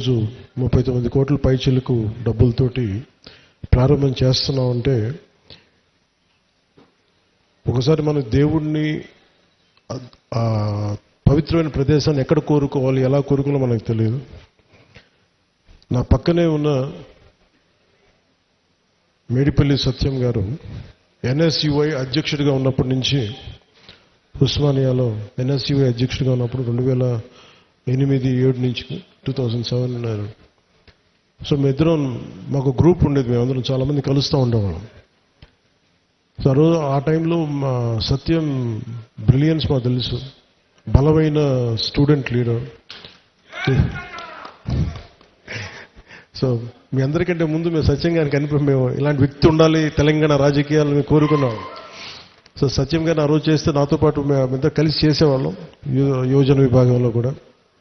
రోజు 39 కోట్ల పైచిలకు డబ్బులతోటి ప్రారంభం చేస్తున్నామంటే ఒకసారి మనం దేవుణ్ణి పవిత్రమైన ప్రదేశాన్ని ఎక్కడ కోరుకోవాలి, ఎలా కోరుకోవాలో మనకు తెలియదు. నా పక్కనే ఉన్న మేడిపల్లి సత్యం గారు ఎన్ఎస్యుఐ అధ్యక్షుడిగా ఉన్నప్పటి నుంచి, ఉస్మానియాలో ఎన్ఎస్యుఐ అధ్యక్షుడిగా ఉన్నప్పుడు 2008-7 నుంచి 2007 ఉన్నారు. సో మేమిద్దరం, మాకు గ్రూప్ ఉండేది, మేమందరం చాలామంది కలుస్తూ ఉండేవాళ్ళం. సో ఆ టైంలో మా సత్యం బ్రిలియన్స్ మాకు తెలుసు, బలమైన స్టూడెంట్ లీడర్. సో మీ అందరికంటే ముందు మేము సత్యం గారికి మేము ఇలాంటి వ్యక్తి ఉండాలి తెలంగాణ రాజకీయాలను మేము కోరుకున్నాం. సో సత్యం గారిని ఆ రోజు చేస్తే నాతో పాటు మేమంతా కలిసి చేసేవాళ్ళం యువజన విభాగంలో కూడా.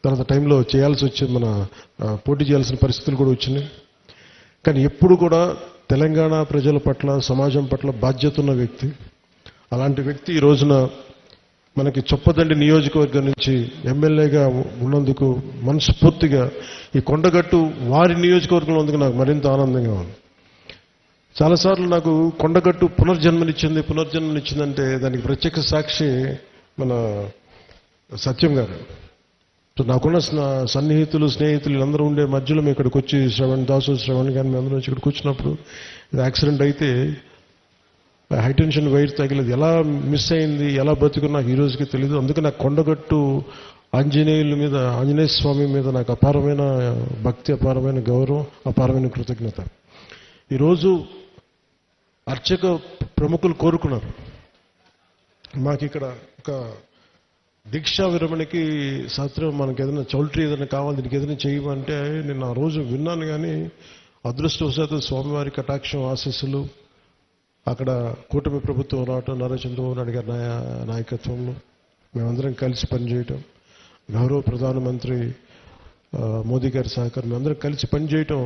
తర్వాత టైంలో చేయాల్సి వచ్చింది, మన పోటీ చేయాల్సిన పరిస్థితులు కూడా వచ్చినాయి. కానీ ఎప్పుడు కూడా తెలంగాణ ప్రజల పట్ల, సమాజం పట్ల బాధ్యత ఉన్న వ్యక్తి. అలాంటి వ్యక్తి ఈ రోజున మనకి చొప్పదండి నియోజకవర్గం నుంచి ఎమ్మెల్యేగా ఉన్నందుకు మనస్ఫూర్తిగా ఈ కొండగట్టు వారి నియోజకవర్గంలో ఉన్నందుకు నాకు మరింత ఆనందంగా ఉంది. చాలాసార్లు నాకు కొండగట్టు పునర్జన్మనిచ్చిందంటే దానికి ప్రత్యక్ష సాక్షి మన సత్యం గారు. సో నాకున్న సన్నిహితులు, స్నేహితులు వీళ్ళందరూ ఉండే మధ్యలో మేము ఇక్కడికి వచ్చి శ్రవణ్ గారిని అందరూ వచ్చి ఇక్కడికి వచ్చినప్పుడు యాక్సిడెంట్ అయితే హైటెన్షన్ వైర్ తగిలేదు, ఎలా మిస్ అయింది, ఎలా బతుకుని నాకు ఈ రోజుకి తెలియదు. అందుకే నాకు కొండగట్టు ఆంజనేయ స్వామి మీద నాకు అపారమైన భక్తి, అపారమైన గౌరవం, అపారమైన కృతజ్ఞత. ఈరోజు అర్చక ప్రముఖులు కోరుకున్నారు, మాకు ఇక్కడ ఒక దీక్షా విరమణకి శాస్త్రం, మనకి ఏదైనా చౌల్ట్రీ ఏదైనా కావాలి, దీనికి ఏదైనా చేయమంటే నేను ఆ రోజు విన్నాను. కానీ అదృష్టవశాత్తు స్వామివారి కటాక్షం, ఆశీస్సులు, అక్కడ కూటమి ప్రభుత్వం రావటం, నారా చంద్రబాబు నాయుడు గారి నాయకత్వంలో మేమందరం కలిసి పనిచేయటం, గౌరవ ప్రధానమంత్రి మోదీ గారి సహకారం, మేమందరం కలిసి పనిచేయటం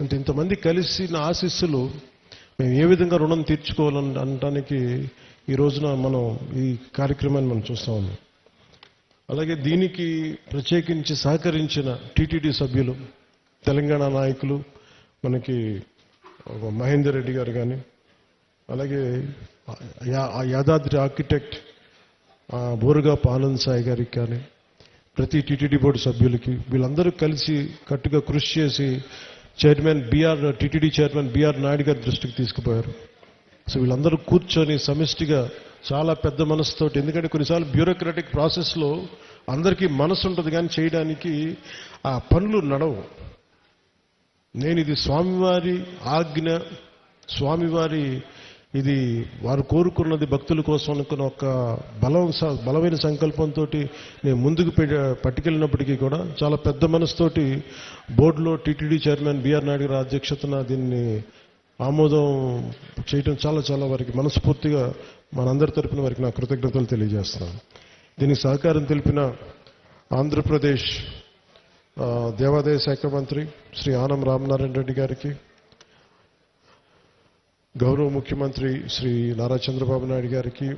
అంటే ఇంతమంది కలిసి నా ఆశీస్సులు మేము ఏ విధంగా రుణం తీర్చుకోవాలని అనడానికి ఈ రోజున మనం ఈ కార్యక్రమాన్ని మనం చూస్తా ఉన్నాం. అలాగే దీనికి ప్రత్యేకించి సహకరించిన టీటీడీ సభ్యులు, తెలంగాణ నాయకులు, మనకి మహేందర్ రెడ్డి గారు కానీ, అలాగే యాదాద్రి ఆర్కిటెక్ట్ బోరుగాపు ఆనంద్ సాయి గారికి కానీ, ప్రతి టీటీడీ బోర్డు సభ్యులకి, వీళ్ళందరూ కలిసి కట్టుగా కృషి చేసి టీటీడీ చైర్మన్ బిఆర్ నాయుడు గారి దృష్టికి తీసుకుపోయారు. సో వీళ్ళందరూ కూర్చొని సమిష్టిగా చాలా పెద్ద మనసుతోటి, ఎందుకంటే కొన్నిసార్లు బ్యూరోక్రాటిక్ ప్రాసెస్లో అందరికీ మనసు ఉంటుంది కానీ చేయడానికి ఆ పనులు నడవు. నేను ఇది స్వామివారి ఆజ్ఞ, స్వామివారి ఇది వారు కోరుకున్నది భక్తుల కోసం అనుకున్న ఒక బలమైన సంకల్పంతో నేను ముందుకు పట్టుకెళ్ళినప్పటికీ కూడా చాలా పెద్ద మనసుతోటి బోర్డులో టీటీడీ చైర్మన్ బిఆర్ నాయుడు గారి అధ్యక్షతన దీన్ని ఆమోదం చేయటం చాలా వారికి మనస్ఫూర్తిగా మనందరి తరపున వారికి నా కృతజ్ఞతలు తెలియజేస్తున్నాను. దీనికి సహకారం తెలిపిన ఆంధ్రప్రదేశ్ దేవాదాయ శాఖ మంత్రి శ్రీ ఆనం రామనారాయణ రెడ్డి గారికి, గౌరవ ముఖ్యమంత్రి శ్రీ నారా చంద్రబాబు నాయుడు గారికి,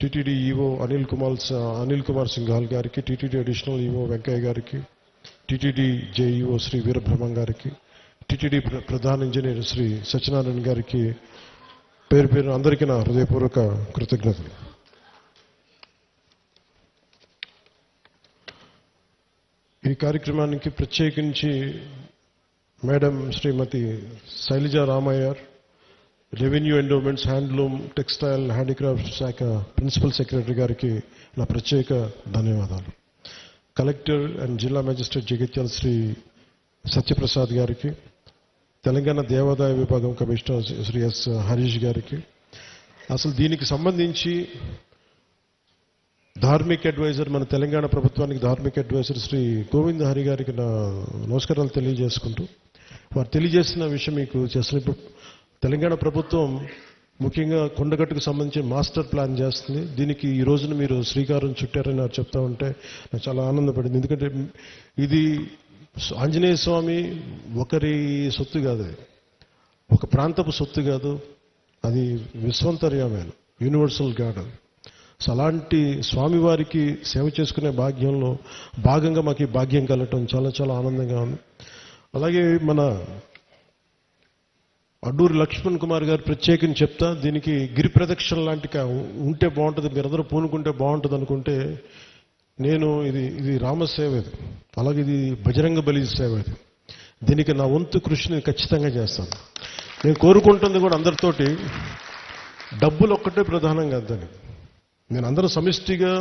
టీటీడీ ఈవో అనిల్ కుమార్ సింఘాల్ గారికి, టీటీడీ అడిషనల్ ఈవో వెంకయ్య గారికి, టీటీడీ జేఈఓ శ్రీ వీరబ్రహ్మం గారికి, టీటీడీ ప్రధాన ఇంజనీర్ శ్రీ సత్యనారాయణ గారికి పేరు అందరికీ నా హృదయపూర్వక కృతజ్ఞతలు. ఈ కార్యక్రమానికి ప్రత్యేకించి madam Shrimati Shailaja Ramaiyer, revenue endowments, handloom, textile, handicraft శాఖ ప్రిన్సిపల్ సెక్రటరీ గారికి నా ప్రత్యేక ధన్యవాదాలు. కలెక్టర్ అండ్ జిల్లా మేజిస్ట్రేట్ జగిత్యాల శ్రీ సత్యప్రసాద్ గారికి, తెలంగాణ దేవాదాయ విభాగం కమిషనర్ శ్రీ ఎస్ హరీష్ గారికి, అసలు దీనికి సంబంధించి ధార్మిక్ అడ్వైజర్, మన తెలంగాణ ప్రభుత్వానికి ధార్మిక్ అడ్వైజర్ శ్రీ గోవింద్ హరి గారికి నా నమస్కారాలు తెలియజేసుకుంటూ, వారు తెలియజేసిన విషయం మీకు చేస్తున్నప్పుడు తెలంగాణ ప్రభుత్వం ముఖ్యంగా కొండగట్టుకు సంబంధించి మాస్టర్ ప్లాన్ చేస్తుంది. దీనికి ఈ రోజున మీరు శ్రీకారం చుట్టారని నాకు చెప్తా ఉంటే నాకు చాలా ఆనందపడింది. ఎందుకంటే ఇది ఆంజనేయ స్వామి ఒకరి సొత్తు కాదు, ఒక ప్రాంతపు సొత్తు కాదు, అది విశ్వంతర్యామైన యూనివర్సల్ గాడ్. సో అలాంటి స్వామివారికి సేవ చేసుకునే భాగ్యంలో భాగంగా మాకు ఈ భాగ్యం కలగటం చాలా చాలా ఆనందంగా ఉంది. అలాగే మన అడ్డూరి లక్ష్మణ్ కుమార్ గారు ప్రత్యేకించి చెప్తా, దీనికి గిరి ప్రదక్షిణ లాంటి ఉంటే బాగుంటుంది, మీరందరూ పూనుకుంటే బాగుంటుంది అనుకుంటే, నేను ఇది రామసేవ, ఇది అలాగే ఇది బజరంగ బలి సేవ, ఇది దీనికి నా వంతు కృషిని ఖచ్చితంగా చేస్తాను. నేను కోరుకుంటుంది కూడా అందరితోటి డబ్బులు ఒక్కటే ప్రధానం కాదని, నేను అందరూ సమిష్టిగా